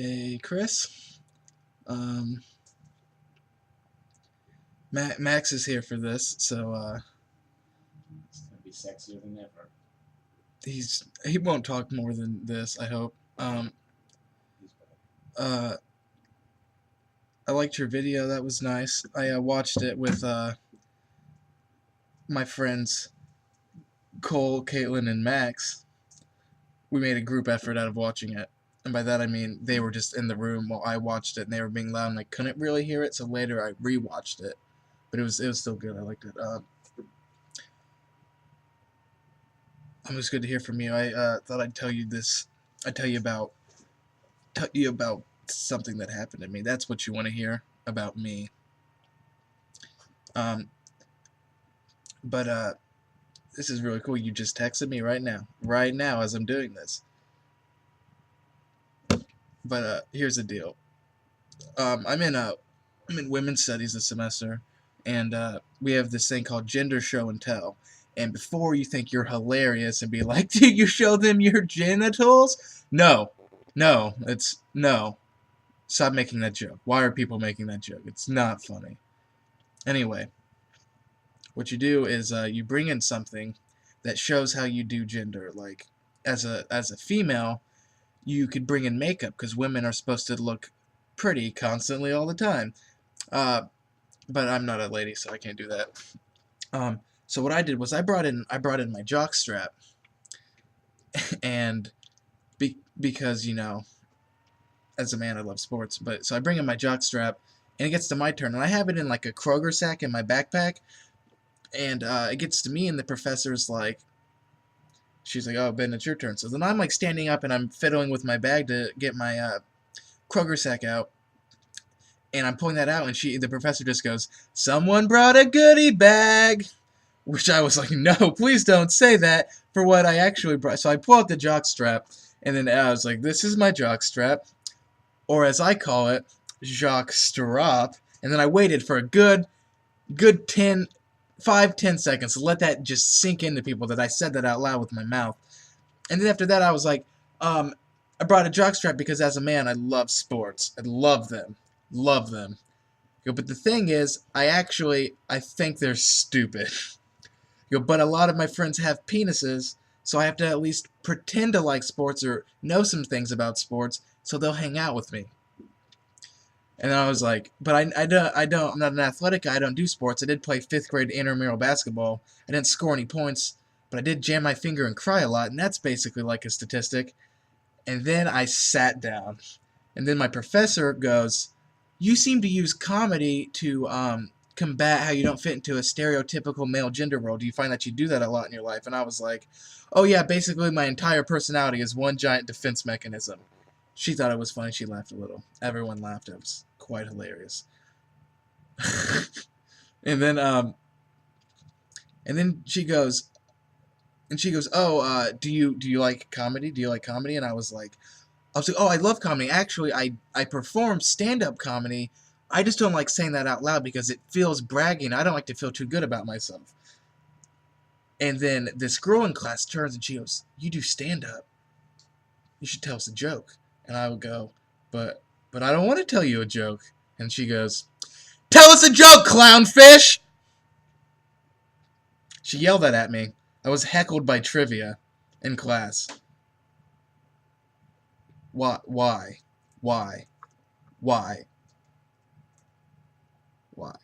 Hey, Chris. Um, Max is here for this, so It's gonna be sexier than ever. he won't talk more than this. I hope. He's back. Uh, I liked your video. That was nice. I watched it with my friends Cole, Caitlin, and Max. We made a group effort out of watching it, and by that I mean they were just in the room while I watched it, and they were being loud, and I couldn't really hear it. So later I rewatched it, but it was still good. I liked it. It was good to hear from you. I thought I'd tell you this. I'd tell you about something that happened to me. That's what you want to hear about me. Um, but this is really cool. You just texted me right now as I'm doing this. But here's the deal. I'm in women's studies this semester, and we have this thing called gender show and tell. And before you think you're hilarious and be like, "Did you show them your genitals?" No, no, it's no. Stop making that joke. Why are people making that joke? It's not funny. Anyway, what you do is you bring in something that shows how you do gender. Like as a female, you could bring in makeup because women are supposed to look pretty constantly all the time. Uh, but I'm not a lady, so I can't do that. So what I did was I brought in my jock strap, and because as a man I love sports, but so I bring in my jock strap, and it gets to my turn, and I have it in like a Kroger sack in my backpack, and it gets to me, and the professor's like, she's like, "Oh, Ben, it's your turn." So then I'm like standing up, and I'm fiddling with my bag to get my Kroger sack out, and I'm pulling that out, and the professor just goes, "Someone brought a goodie bag," which I was like, "No, please don't say that for what I actually brought." So I pull out the jock strap, and then I was like, "This is my jock strap," or as I call it, jock strap. And then I waited for a good 5-10 seconds to let that just sink into people that I said that out loud with my mouth. And then after that, I was like, I brought a jockstrap because as a man, I love sports. I love them. Love them. But the thing is, I think they're stupid. But a lot of my friends have penises, so I have to at least pretend to like sports or know some things about sports, so they'll hang out with me. And I was like, but I'm not an athletic guy. I don't do sports. I did play fifth grade intramural basketball. I didn't score any points, but I did jam my finger and cry a lot, and that's basically like a statistic. And then I sat down, and then my professor goes, "You seem to use comedy to combat how you don't fit into a stereotypical male gender role. Do you find that you do that a lot in your life?" And I was like, "Oh yeah, basically my entire personality is one giant defense mechanism." She thought it was funny. She laughed a little. Everyone laughed. It was quite hilarious. and then um, and then she goes, "Oh, do you like comedy? Do you like comedy?" And I was like, "Oh, I love comedy. Actually, I perform stand-up comedy. I just don't like saying that out loud because it feels bragging. I don't like to feel too good about myself." And then this girl in class turns and she goes, "You do stand-up. You should tell us a joke." And I would go, "But I don't want to tell you a joke." And she goes, "Tell us a joke, clownfish!" She yelled that at me. I was heckled by trivia in class. Why? Why? Why? Why? Why?